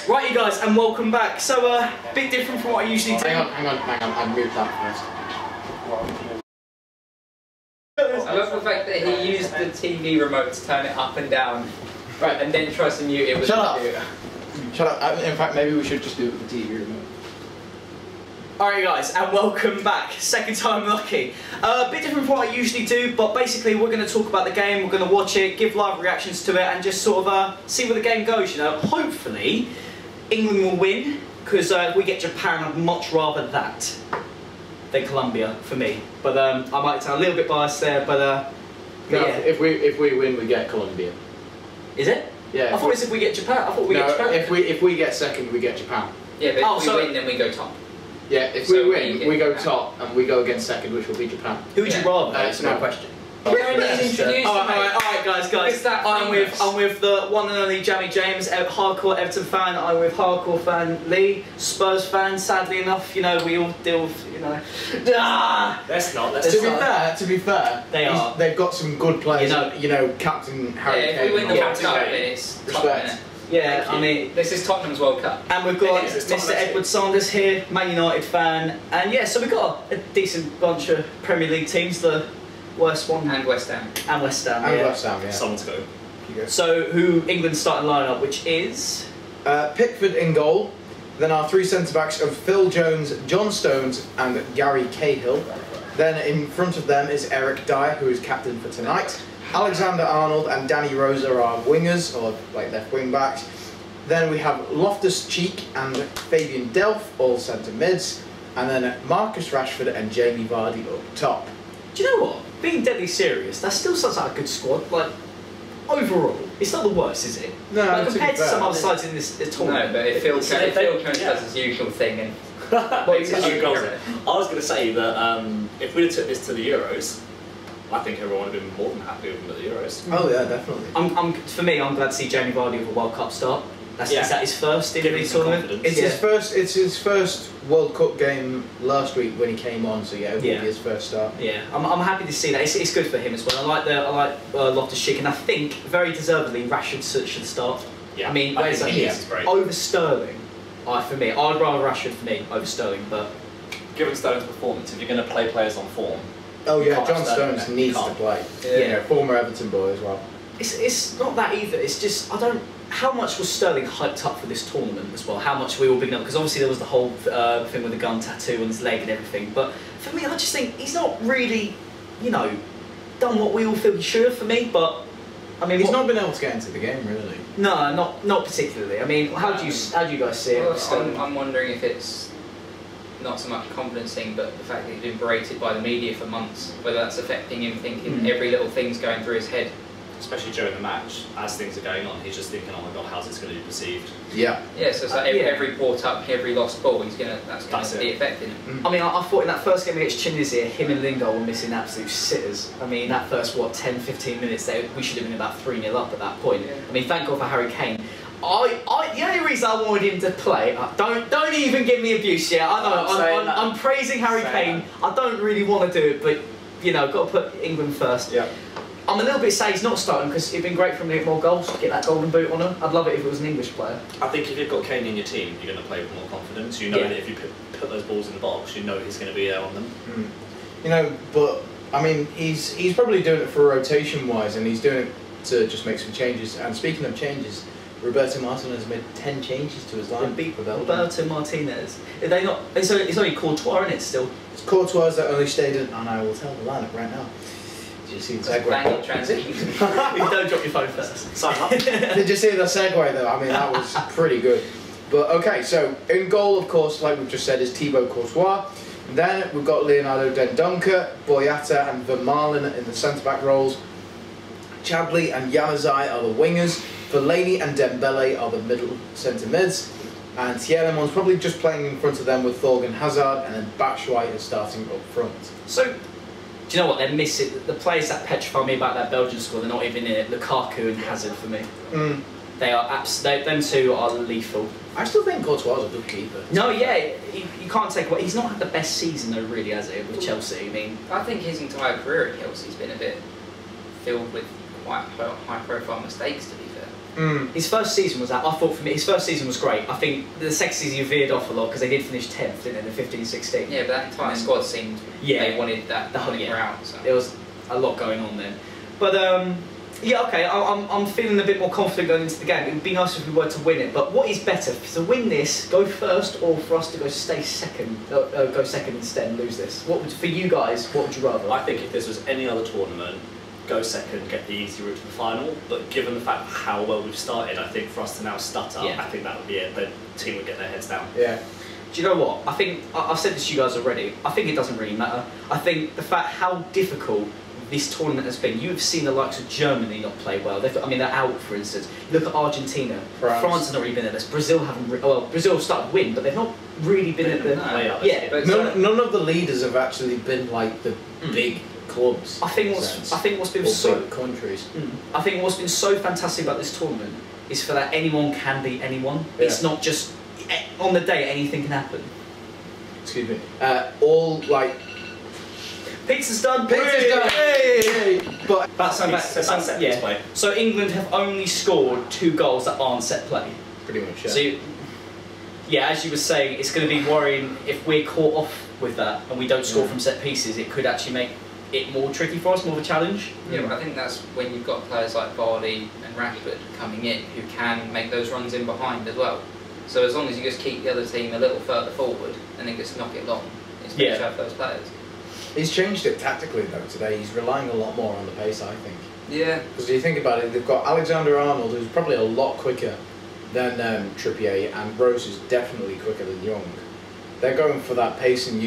Right, you guys, and welcome back. So, a bit different from what I usually do. Hang on. I moved that first. I love the fact that he used the TV remote to turn it up and down, right, and then tries to mute it with Shut the up. computer. Shut up. In fact, maybe we should just do it with the TV remote. Alright guys, and welcome back. Second time lucky. A bit different from what I usually do, but basically we're going to talk about the game, we're going to watch it, give live reactions to it, and just sort of see where the game goes, you know. Hopefully, England will win, because if we get Japan, I'd much rather that than Colombia, for me. But I might sound a little bit biased there, but No, yeah. if we win, we get Colombia. Is it? Yeah. I thought it was if we get Japan. I thought we get Japan. if we get second, we get Japan. Yeah, but if we win, then we go top. Yeah, if So we win, we go Japan. top, and we go against second, which will be Japan. Who would you rather? It's no question. Alright, guys. I'm with the one and only Jamie James, hardcore Everton fan. I'm with hardcore fan Lee, Spurs fan. Sadly enough, you know, we all deal with, you know. Let's not. To be fair, they've got some good players. You know, Captain Harry Kane. Yeah, if we win the World Cup, then it's top, respect. Yeah, I mean, this is Tottenham's World Cup. and we've got Mr. Edward Sanders here, Man United fan, and yeah, so we've got a decent bunch of Premier League teams. The worst one, And West Ham. and West Ham. And Yeah. West Ham, yeah. Someone to go. So who England's starting lineup, which is Pickford in goal. Then our three centre-backs of Phil Jones, John Stones and Gary Cahill. Then in front of them is Eric Dyer, who is captain for tonight. Alexander Arnold and Danny Rose are our wingers, or like left wing backs. Then we have Loftus-Cheek and Fabian Delph, all centre mids. And then Marcus Rashford and Jamie Vardy up top. Do you know what? Being deadly serious, that still sounds like a good squad. Like, overall, it's not the worst, is it? No, like, to compared be to fair. some other sides in this tournament. No, but if Phil Jones does his usual thing and I was going to say that if we'd have took this to the Euros, I think everyone would have been more than happy with him at the Euros. Oh yeah, definitely. For me, I'm glad to see Jamie Vardy with a World Cup start. Is that his first in the tournament? It's his first World Cup game last week when he came on, so yeah, it will be his first start. Yeah, I'm happy to see that. It's good for him as well. I like Loftus-Cheek, and I think very deservedly Rashford should start. Yeah, I mean, I think he is great. Over Sterling. For me, I'd rather Rashford for me over Sterling, but given Sterling's performance, if you're going to play players on form, oh yeah, John Stones needs to play. Yeah, you know, former Everton boy as well. It's not that either. It's just I don't. How much was Sterling hyped up for this tournament as well? How much we all big up? Because obviously there was the whole thing with the gun tattoo on his leg and everything. But for me, I just think he's not really, you know, done what we all feel he should have. For me, but I mean, he's not been able to get into the game really. No, not particularly. I mean, how do you guys see it? Well, I'm wondering if it's not so much a confidence thing, but the fact that he's been berated by the media for months, whether that's affecting him thinking every little thing's going through his head. Especially during the match, as things are going on, he's just thinking, "Oh my God, how's this going to be perceived?" Yeah. Yeah. So it's like every brought up, every lost ball, that's going to be affecting him. I mean, I thought in that first game against Tunisia, him and Lingard were missing absolute sitters. I mean, that first 10-15 minutes, we should have been about 3-0 up at that point. Yeah. I mean, thank God for Harry Kane. The only reason I wanted him to play, don't even give me abuse. Yeah, I know. I'm praising Harry Kane. I don't really want to do it, but you know, got to put England first. Yeah. I'm a little bit sad he's not starting because it'd been great for him to get more goals, to get that golden boot on him. I'd love it if it was an English player. I think if you've got Kane in your team, you're going to play with more confidence. You know that if you put those balls in the box, you know he's going to be there on them. You know, but I mean, he's probably doing it for rotation wise, and he's doing it to just make some changes. And speaking of changes, Roberto Martinez made 10 changes to his line. Roberto Martinez. Are they not? It's only Courtois, isn't it? Still. It's Courtois that only stayed in, and I will tell the lineup right now. Did you see the segue? Don't drop your phone first. Sign up. Did you see the segue though? I mean, that was pretty good. But okay, so in goal, of course, like we've just said, is Thibaut Courtois. And then we've got Leonardo Dendoncker, Boyata and Vermaelen in the centre-back roles. Chadley and Januzaj are the wingers. Fellaini and Dembele are the middle centre mids. And Tielemans probably just playing in front of them with Thorgan Hazard, and then Batshuayi is starting up front. So, do you know what they're missing? The players that petrify me about that Belgian squad, they're not even in it. Lukaku and Hazard for me. They are them two are lethal. I still think Courtois is a good keeper. No, yeah, you can't take away. He's not had the best season though, really, has he, with Chelsea? I mean, I think his entire career at Chelsea's been a bit filled with quite high-profile mistakes, to be fair. His first season was that. I thought for me, his first season was great. I think the second season he veered off a lot because they did finish 10th, didn't they, in the 15-16. Yeah, but that entire squad seemed they wanted that out. So. There was a lot going on then. But yeah, okay, I'm feeling a bit more confident going into the game. It would be nice if we were to win it. But what is better, to win this, go first, or for us to go second instead and lose this? What would, for you guys, what would you rather? I think if this was any other tournament, go second, get the easy route to the final. But given the fact of how well we've started, I think for us to now stutter, I think that would be it. The team would get their heads down. Yeah. Do you know what? I think I've said this to you guys already. I think it doesn't really matter. I think the fact how difficult this tournament has been. You have seen the likes of Germany not play well. They're out, for instance. Look at Argentina. France has not really been at this. Brazil haven't. Brazil started to win, but they've not really been at the. None of the leaders have actually been like the big clubs. I think what's been so countries. I think what's been so fantastic about this tournament is for that anyone can beat anyone. Yeah. It's not just on the day anything can happen. Excuse me. All like. Pizza's done. Pizza's done. Yay! But yeah. So England have only scored 2 goals that aren't set play. Pretty much. Yeah. So as you were saying, it's going to be worrying if we're caught off with that and we don't score from set pieces. It could actually make it more tricky for us, more of a challenge. Yeah, but I think that's when you've got players like Vardy and Rashford coming in who can make those runs in behind as well. So as long as you just keep the other team a little further forward and then just knock it long, it's better to have those players. He's changed it tactically though today. He's relying a lot more on the pace, I think. Yeah. Because if you think about it, they've got Alexander-Arnold, who's probably a lot quicker than Trippier, and Rose is definitely quicker than Young. They're going for that pace and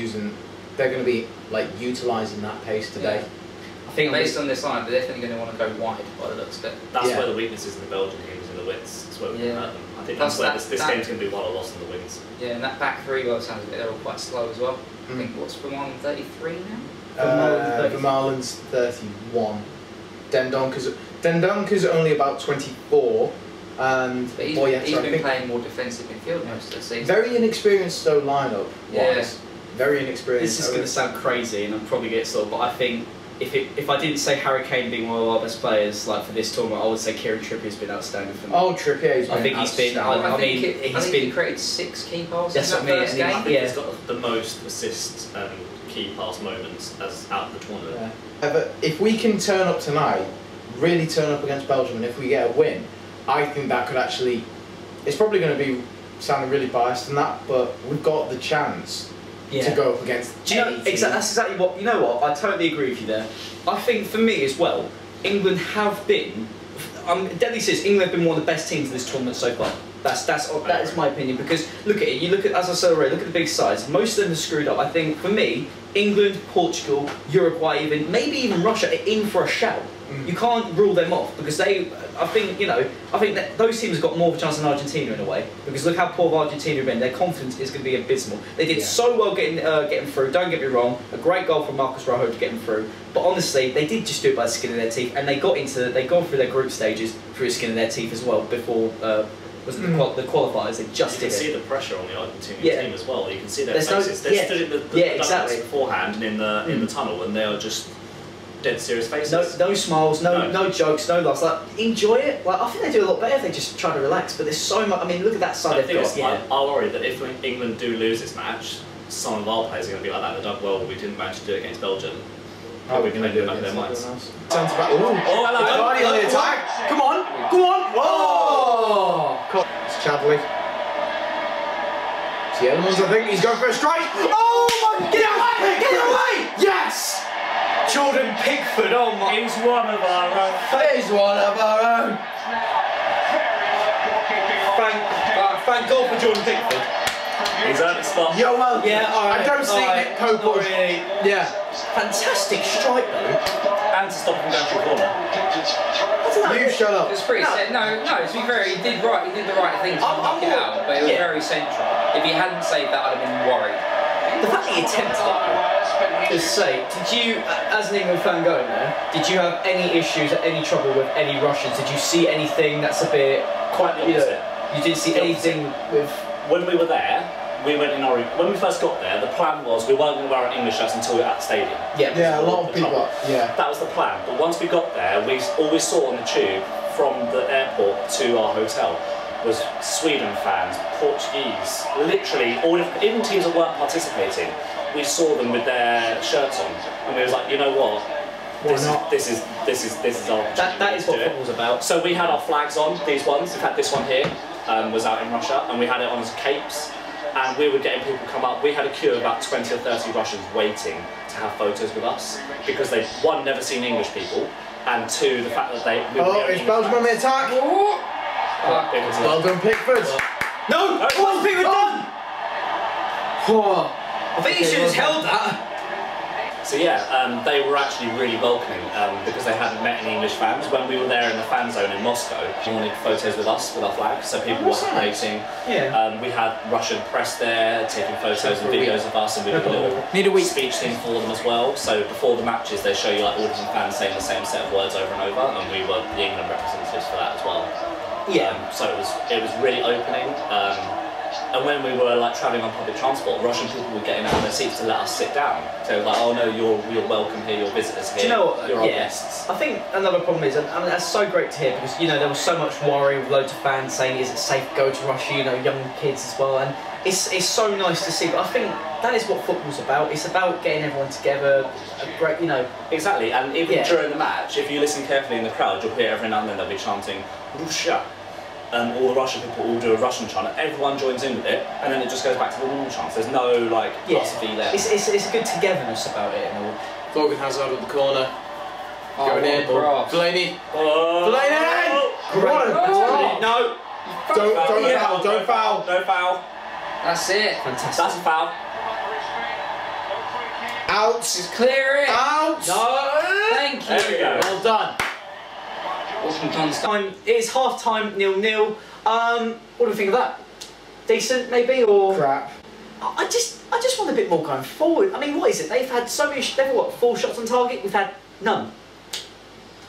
they're going to be like utilising that pace today. Yeah. I think based on this line, they're definitely going to want to go wide by the looks of it. That's where the weaknesses in the Belgian team is in the widths. That's where we can hurt them. I think that's where this game's going to be won or lost in the wings. Yeah, and that back three, well, it sounds like they're all quite slow as well. I think what's Vermaelen 33 now? Vermaelen's 31. Dendonker's only about 24. And but he's been playing more defensive midfield most of the season. Very inexperienced though lineup. Yeah. Very inexperienced. This is going to sound crazy, and I'm probably get sort of, but I think if I didn't say Harry Kane being one of our best players like for this tournament, I would say Kieran Trippier's been outstanding for me. Oh, Trippier's been. I think he's been. I think he created 6 key passes. That's in that first game. I think he's got the most assists and key pass moments as out of the tournament. But if we can turn up tonight, really turn up against Belgium, and if we get a win, I think that could actually. It's probably going to be sounding really biased in that, but we've got the chance. To go up against. Do you know exactly? That's exactly what. You know what? I totally agree with you there. I think for me as well, England have been. Deadly serious. England have been one of the best teams in this tournament so far. That is my opinion, because look at it. You look at, as I said already, look at the big sides. Most of them are screwed up. I think for me, England, Portugal, Uruguay, maybe even Russia are in for a shout. You can't rule them off because I think that those teams have got more of a chance than Argentina in a way, because look how poor Argentina have been. Their confidence is going to be abysmal. They did so well getting through. Don't get me wrong, a great goal from Marcus Rojo to get them through. But honestly, they did just do it by the skin of their teeth, and they've gone through their group stages through the skin of their teeth as well before. Was it the qualifiers? They just did it. You can see the pressure on the Argentinian team as well. You can see their faces. They stood in the beforehand and in the tunnel, and they are just dead serious faces. No smiles, no jokes, no laughs. Like, enjoy it. Like, I think they do a lot better if they just try to relax. But there's so much. I mean, look at that side they've got. I worry that if England do lose this match, some of our players are going to be like that. They're like, well, we didn't manage to do it against Belgium. How are we going to do it back in their minds? Turns back. Oh, hello. Vardy on the attack. Come on. Whoa! It's Chadley. It's the Elements, I think. He's going for a strike. Oh my! Get away! Get away! Yes! Jordan Pickford. Oh my! He's one of our own. He's one of our own. Thank God for Jordan Pickford. He's earned a spot. Yo, well, I don't see Nick Pope. Really. Yeah. Fantastic strike though. And to stop him going for a corner. You shut up. It was pretty to be fair, he did the right thing to knock it out, but it was very central. If he hadn't saved that, I'd have been worried. The fact that he attempted it, just say, did you, as an England fan going there, did you have any issues, any trouble with any Russians? Did you see anything that's a bit quite the opposite? You didn't see anything with. When we were there, when we first got there, the plan was we weren't going to wear our English shirts until we were at the stadium. Yeah, a lot of people. Yeah. That was the plan. But once we got there, all we saw on the tube from the airport to our hotel was Sweden fans, Portuguese, literally all of, even teams that weren't participating, we saw them with their shirts on, and we was like, you know what? This is our opportunity. That is what football's about. So we had our flags on, these ones. In fact, this one here was out in Russia, and we had it on as capes. And we were getting people come up. We had a queue of about 20 or 30 Russians waiting to have photos with us because they've, one, never seen English people, and two, the fact that they... It's Belgium on the attack! Well done, Pickford! No! What's Pickford done? I think he should have held that. So yeah, they were actually really welcoming because they hadn't met any English fans. When we were there in the fan zone in Moscow, they wanted photos with us, with our flag, so people were waiting. Yeah. We had Russian press there taking photos and videos of us, and we did a little speech thing for them as well. So before the matches, they show you like all different fans saying the same set of words over and over, and we were the England representatives for that as well. Yeah. So it was really opening. And when we were like travelling on public transport, Russian people were getting out of their seats to let us sit down. So they were like, oh no, you're welcome here, you're visitors here. Do you know what? You're our guests. I think another problem is, and I mean, that's so great to hear because, you know, there was so much worry with loads of fans saying, is it safe to go to Russia, you know, young kids as well. And it's so nice to see, but I think that is what football's about. It's about getting everyone together, a great, you know. Exactly, and even during the match, if you listen carefully in the crowd, you'll hear every now and then they'll be chanting, Russia. All the Russian people all do a Russian chant, and everyone joins in with it, and then it just goes back to the normal chants. There's no like philosophy there. It's a good togetherness about it and all. Thorgan Hazard at the corner. Going in. Fellaini. Fellaini! What No! Don't foul. No foul. That's it. Fantastic. That's a foul. Out. Just clear it. Out. No! Thank you. There we go. Well done. It's half time, 0-0. What do we think of that? Decent, maybe, or Crap. I just want a bit more going forward. I mean, what is it? They've had so many. They've had, what, 4 shots on target. We've had none.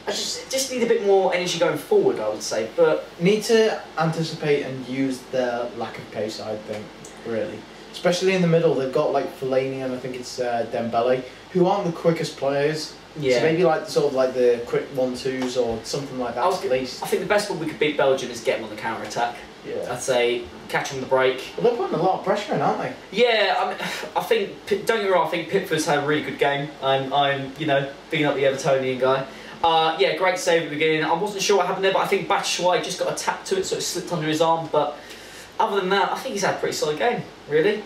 I just need a bit more energy going forward, I would say. But Need to anticipate and use their lack of pace, I think, really. Especially in the middle, they've got like Fellaini and I think it's Dembele, who aren't the quickest players. yeah, So maybe like sort of like the quick 1-2s or something like that at least. I think the best way we could beat Belgium is get them on the counter attack. Yeah. I'd say catch them on the break. Well, they're putting a lot of pressure in, aren't they? Yeah, I think, don't get me wrong, I think Pickford's had a really good game. I'm you know, being up the Evertonian guy. Yeah, great save at the beginning. I wasn't sure what happened there, but I think Batshuayi just got a tap to it, so it slipped under his arm. But other than that, I think he's had a pretty solid game, really.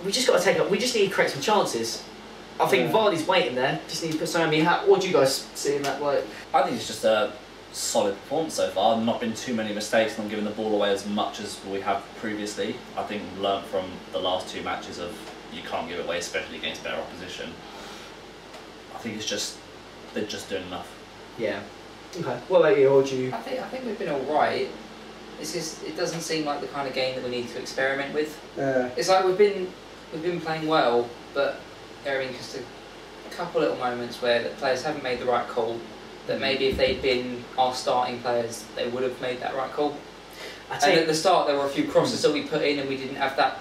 We just got to take up. We just need to create some chances. I think Vardy's waiting there. Just need to put some. I mean, what do you guys see in that? Like, I think it's just a solid performance so far. Not been too many mistakes, not giving the ball away as much as we have previously. I think we learnt from the last 2 matches of you can't give it away, especially against better opposition. I think it's just they're just doing enough. yeah. Okay. What about you? Or do you? I think we've been all right. It's just it doesn't seem like the kind of game that we need to experiment with. It's like we've been playing well, but there have been just a couple little moments where the players haven't made the right call. That maybe if they'd been our starting players, they would have made that right call. And at the start, there were a few crosses that we put in, and we didn't have that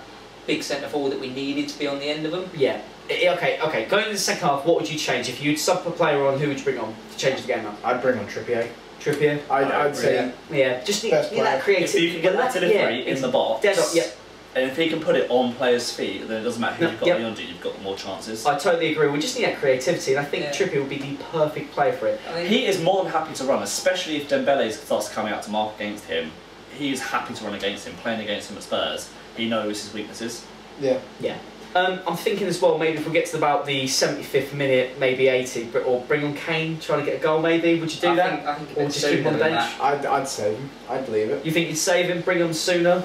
big centre forward that we needed to be on the end of them. Yeah. Okay. Going into the second half, what would you change if you'd sub a player on? Who would you bring on to change the game up? I'd bring on Trippier. Trippier. I'd say Yeah. Just need Best that player. creativity. If you can get that delivery in the box, Dead up. Yeah. and if he can put it on players' feet, then it doesn't matter who you've got beyond you, you've got more chances. I totally agree. We just need that creativity, and I think Trippier would be the perfect player for it. He is more than happy to run, especially if Dembele starts coming out to mark against him. He is happy to run against him, playing against him at Spurs. He knows his weaknesses. Yeah. Yeah. I'm thinking as well, maybe if we get to about the 75th minute, maybe 80, or bring on Kane, trying to get a goal maybe, would you do that? I think or just keep him on the bench? I'd save him. I'd believe it. You think you'd save him, bring him sooner?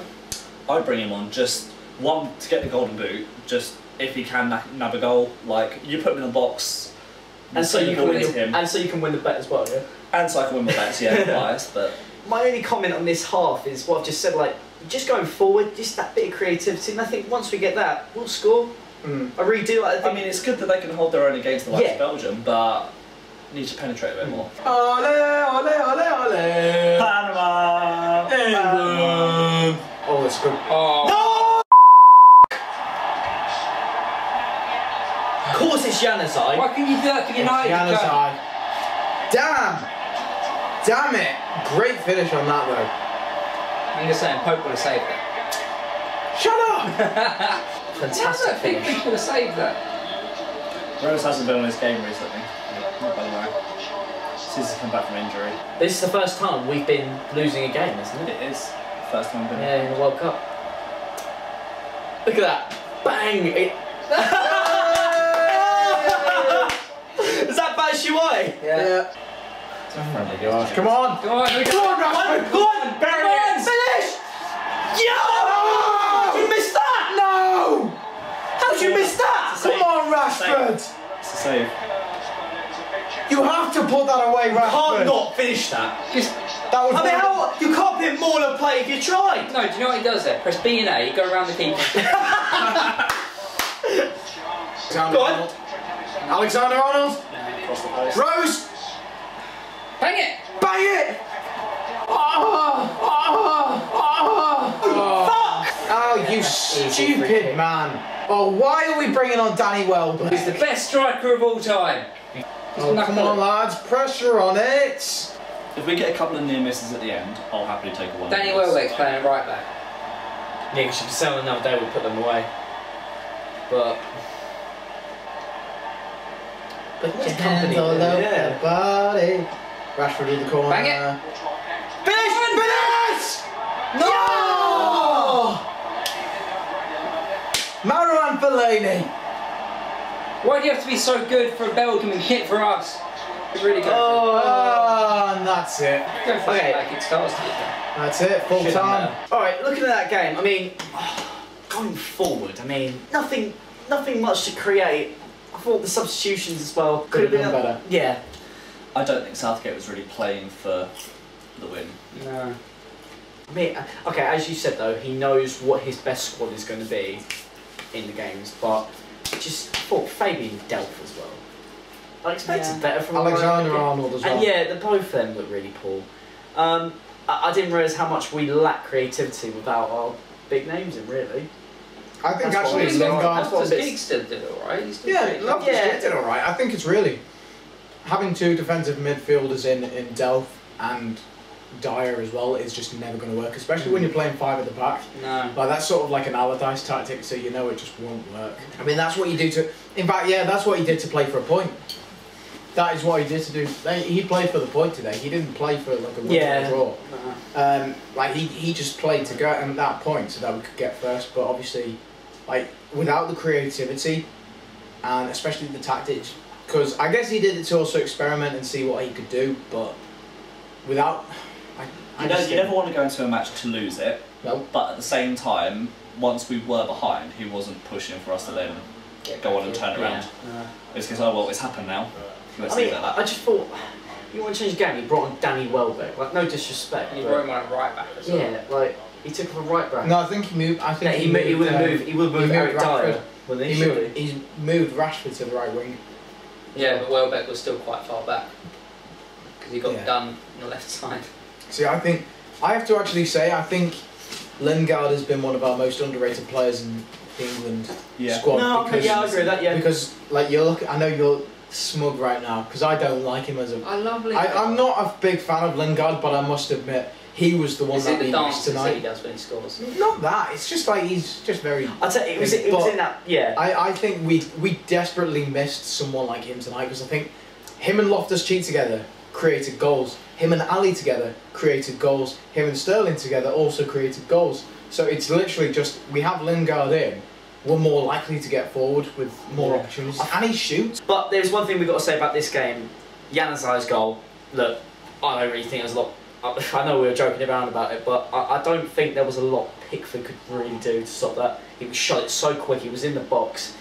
I'd bring him on, just one, to get the golden boot, just if he can nab a goal, like, you put him in the box, and so you can win him. And so you can win the bet as well, yeah? And so I can win my bets, yeah, biased, but... My only comment on this half is what I've just said, like, just going forward, just that bit of creativity, and I think once we get that, we'll score. I really do. I mean, it's good that they can hold their own against the likes of Belgium, but need to penetrate a bit more. Ole, ole, ole, ole. Panama! England. Oh, that's good. Oh. No! Of course it's Januzaj. Why can you do that for United? Januzaj. Damn! Damn it! Great finish on that though. I'm just saying, Pope would have saved that. Shut up! Fantastic finish. Pickford could have saved that. Rose hasn't been on his game recently. Not by the way. Since he's come back from injury. This is the first time we've been losing a game, isn't it? It is. First time we've been. Yeah, in the World Cup. Look at that. Bang! Is that Batshuayi? Yeah. Friendly Gosh, come on! Go on, Come on, Go Rashford! on! Finish! Yo! How'd you miss that? No! How'd you miss that? Come on, Rashford! It's a save. You have to put that away, Can't Rashford. not finish that. That was I mean, how you can't put more than a play if you tried. No, do you know what he does there? Press B and A, go around the keeper. Go on. Alexander Arnold. Across the post. Rose. Bang it! Bang it! Oh, you stupid man. Oh, why are we bringing on Danny Welbeck? He's the best striker of all time. Oh, come on, lads. Pressure on it. If we get a couple of near misses at the end, I'll happily take a one. Danny Welbeck's playing at right back. Yeah, because if you sell another day, we'll put them away. But Your hands all over the body. Rashford in the corner. Bang it. Finish! Finish! No! Marouane Fellaini. Why do you have to be so good for Belgium and hit for us? Really good. Oh, and that's it. Go for Okay. it like it starts to be done. That's it. Full Should've time. known. All right, looking at that game, I mean, going forward, I mean, nothing much to create. I thought the substitutions as well Could have been better. Yeah. I don't think Southgate was really playing for the win. No. I mean, okay, as you said though, he knows what his best squad is going to be in the games, but just thought Fabian Delph as well. I expected better from Alexander Arnold as well. And yeah, both of them look really poor. I didn't realise how much we lack creativity without our big names in, really. I think That's actually what Lingard. That's what Loftus it's- Cheek still did alright. He's still Yeah, pretty Loftus Yeah. did alright. I think it's really having two defensive midfielders in Delph and Dyer as well is just never going to work, especially when you're playing five at the back. No. Like that's sort of like an Allardyce tactic, so you know it just won't work. I mean, that's what you do to. In fact, yeah, that's what he did to play for a point. That is what he did to do. He played for the point today. He didn't play for like a win or a draw. Like he just played to get at that point so that we could get first. But obviously, like without the creativity and especially the tactics, because I guess he did it to also experiment and see what he could do. But without, You never want to go into a match to lose it. No. But at the same time, once we were behind, he wasn't pushing for us to then go on and turn around. It's because, oh well, it's happened now. Let's I mean, leave it at that. I just thought, you want to change the game, he brought on Danny Welbeck. Like, no disrespect. And he but- brought him on right back as well. Yeah, like, he took him a right back. No, I think he moved. I think Yeah, he would have moved. He would have moved Eric Dyer, wouldn't he? He Surely. moved, he's moved Rashford to the right wing. Yeah, but Welbeck was still quite far back because he got Yeah. done on the left side. See, I think I have to actually say I think Lingard has been one of our most underrated players in the England squad. No, okay, because, yeah, I agree with that. Yeah. Because like you look, I know you're smug right now because I don't like him as a. I love Lingard. I'm not a big fan of Lingard, but I must admit he was the one Is that it the made dances me that he tonight. does when he scores? Not that. It's just like he's just very. I'd say it was in that. Yeah. I think we desperately missed someone like him tonight because I think him and Loftus Cheek together created goals. Him and Ali together created goals. Him and Sterling together also created goals. So it's literally just we have Lingard in, we're more likely to get forward with more opportunities, and he shoots. But there's one thing we've got to say about this game. Januzaj's goal. Look, I don't really think there's a lot. I know we were joking around about it, but I don't think there was a lot Pickford could really do to stop that. He was shot it so quick. He was in the box.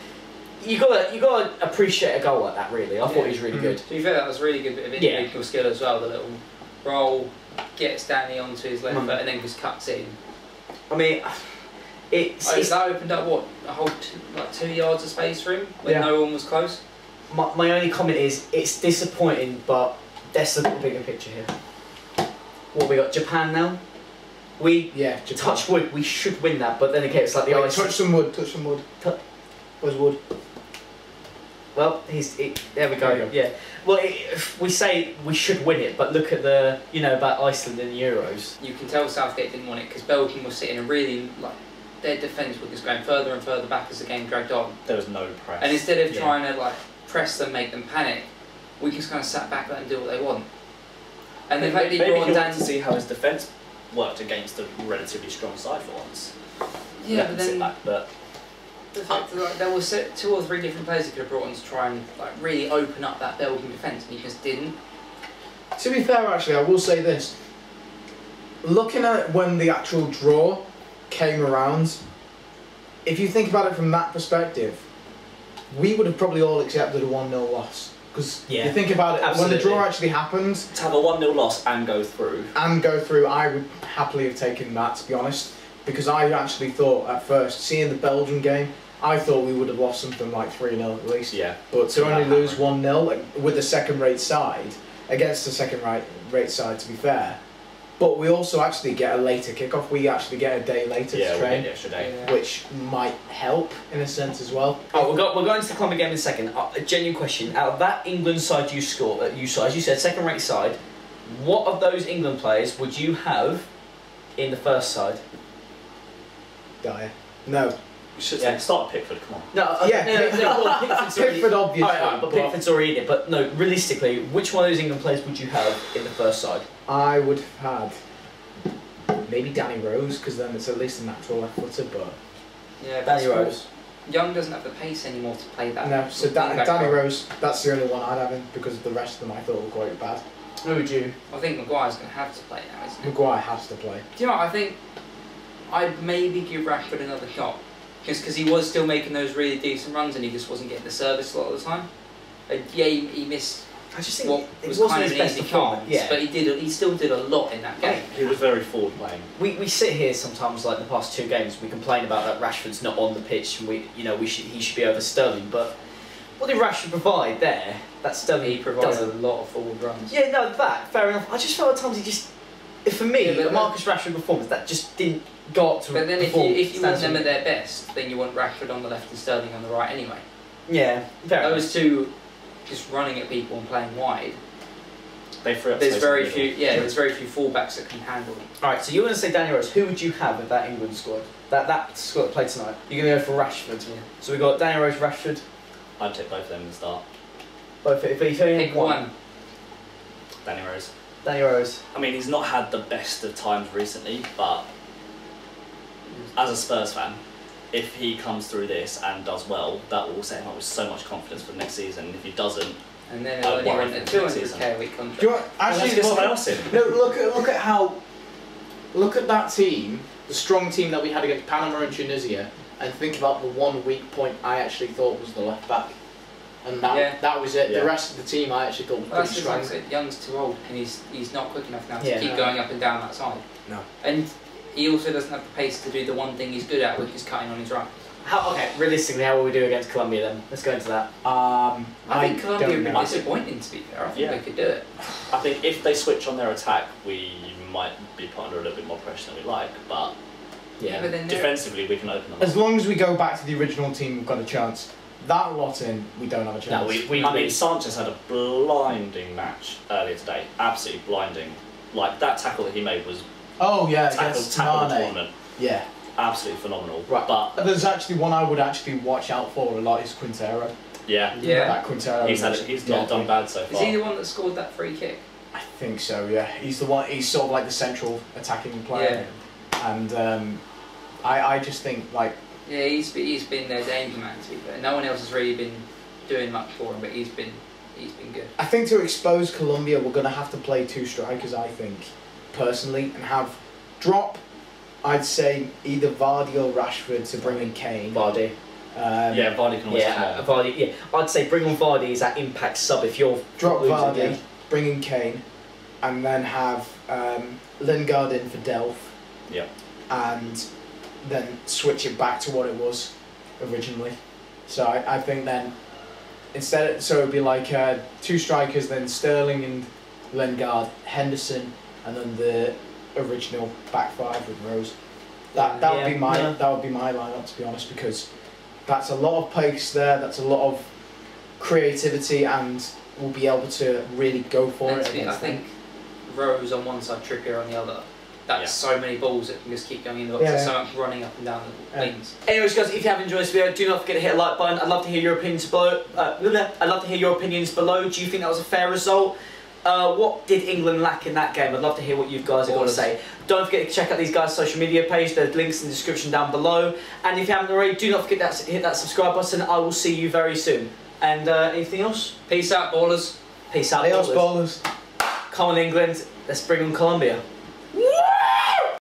You gotta appreciate a goal like that. Really, I thought he was really good. To be fair, that was a really good bit of individual skill as well. The little roll, gets Danny onto his left foot, and then just cuts in. I mean, it's that opened up what a whole 2 yards of space for him when no one was close. my only comment is it's disappointing, but that's the bigger picture here. What we got? Japan now. Japan. Touch wood. We should win that, but then again, it's like the Wait, ice. touch some wood. Touch some wood. Where's wood? Well, there we go. Yeah. Well, we say we should win it, but look at about Iceland in the Euros. You can tell Southgate didn't want it because Belgium was sitting and really their defence was just going further and further back as the game dragged on. There was no press. And instead of trying to press them, make them panic, we just kind of sat back, let them do what they want. And the fact that maybe he he wanted to see how his defence worked against a relatively strong side for once. Yeah, but then but the fact that there were 2 or 3 different players he could have brought on to try and really open up that Belgian defence, and he just didn't. To be fair, actually, I will say this. Looking at it when the actual draw came around, if you think about it from that perspective, we would have probably all accepted a 1-0 loss. Because you think about it, absolutely. when the draw actually happened... To have a 1-0 loss and go through. I would happily have taken that, to be honest. Because I actually thought at first, seeing the Belgian game, I thought we would have lost something like 3-0 at least. Yeah. But to only lose 1-0 with the second-rate side, against the second-rate side, to be fair. But we also actually get a later kickoff. We actually get a day later to train, we get the extra day. which might help in a sense as well. Oh, we'll go into the Colombia game in a second. A genuine question: out of that England side you saw, as you said, second-rate side, what of those England players would you have in the first side? Dyer. No. You should start Pickford. Come on. No, well, Pickford's Pickford, obviously. Alright, but Pickford's already in it. But no, realistically, which one of those England players would you have in the first side? I would have had maybe Danny Rose, because then it's at least a natural left footer, but... Yeah, Danny Rose. Young doesn't have the pace anymore to play that. No, so Danny Rose, that's the only one I'd have in, because the rest of them I thought were quite bad. Who would you? I think Maguire's going to have to play now, isn't he? Maguire has to play. Do you know what, I think I'd maybe give Rashford another shot. Just because he was still making those really decent runs and he just wasn't getting the service a lot of the time. He missed I just think what it was wasn't kind of his an best easy performance. chance, but he still did a lot in that game. He was very forward playing. We sit here sometimes, like the past 2 games, we complain about that Rashford's not on the pitch, and he should be over Sterling. But what did Rashford provide there? That Sterling He provided doesn't. a lot of forward runs. Yeah, no, fair enough. I just felt at times he just, for me, Yeah, the Marcus Rashford performance that just didn't go up to. But then if you want them at at their best, then you want Rashford on the left and Sterling on the right anyway. yeah, fair enough. Those two just running at people and playing wide. They free up There's space very in the few. middle. Yeah, there's very few fullbacks that can handle them. All right, so you're going to say Danny Rose. Who would you have with that England squad? That squad that played tonight. You're going to go for Rashford. Yeah. So we got Danny Rose, Rashford. I'd take both of them in the start. Both. If you only Pick had one. Danny Rose. Danny Rose. I mean, he's not had the best of times recently, but as a Spurs fan, if he comes through this and does well, that will set him up with so much confidence for the next season. And if he doesn't, And then he'll only want a 200k a week contract. Do you want, let's actually, get someone else in. no, look at that team, the strong team that we had against Panama and Tunisia, and think about the one weak point I actually thought was the left back. And that was it. Yeah. The rest of the team I actually thought was Well, pretty that's just like I strong. said, Young's too old and he's not quick enough now to Yeah. keep going up and down that side. No. And he also doesn't have the pace to do the one thing he's good at, which is cutting on his right. Realistically, how will we do against Colombia then? Let's go into that. I think Colombia don't would be know. disappointing, to be fair. I think Yeah. they could do it. I think if they switch on their attack, we might be put under a little bit more pressure than we like, but Yeah, but then defensively we can open them. As long as we go back to the original team, we've got a chance. That lot in, we don't have a chance. No, I mean, Sanchez had a blinding match earlier today. Absolutely blinding. Like, that tackle that he made was Oh yeah, tackle against the Mane. tournament. Yeah. Absolutely phenomenal. Right. But, There's actually one I would actually watch out for a lot is Quintero. yeah. Yeah. That Quintero. He's not done bad so Is far. he the one that scored that free kick? I think so. Yeah. He's the one. He's sort of like the central attacking player. And I just think like. Yeah, he's been their danger man, to be fair. No one else has really been doing much for him, but he's been good. I think to expose Colombia, we're going to have to play 2 strikers. I think, personally, and have drop. I'd say either Vardy or Rashford to bring in Kane. Vardy. Yeah, Vardy can always come on. Vardy. Yeah, I'd say bring on Vardy as that impact sub if you're Drop losing, Vardy, yeah. bring in Kane, and then have Lingard in for Delph. Yeah. And then switch it back to what it was originally. So I think then so it'd be like 2 strikers, then Sterling and Lingard, Henderson, and then the original back 5 with Rose. That would be my lineup, to be honest, because that's a lot of pace there. That's a lot of creativity and will be able to really go for it. I think Rose on one side, Trippier on the other. That's so many balls that can just keep going in the box. There's so much running up and down the lanes. Anyways, guys, if you have enjoyed this video, do not forget to hit a like button. I'd love to hear your opinions below. I'd love to hear your opinions below. Do you think that was a fair result? What did England lack in that game? I'd love to hear what you guys are going to say. Don't forget to check out these guys' social media page. There's links in the description down below. And if you haven't already, do not forget to hit that subscribe button. I will see you very soon. And anything else? Peace out, ballers. Peace out, Adios, ballers. ballers. Come on, England. Let's bring on Colombia.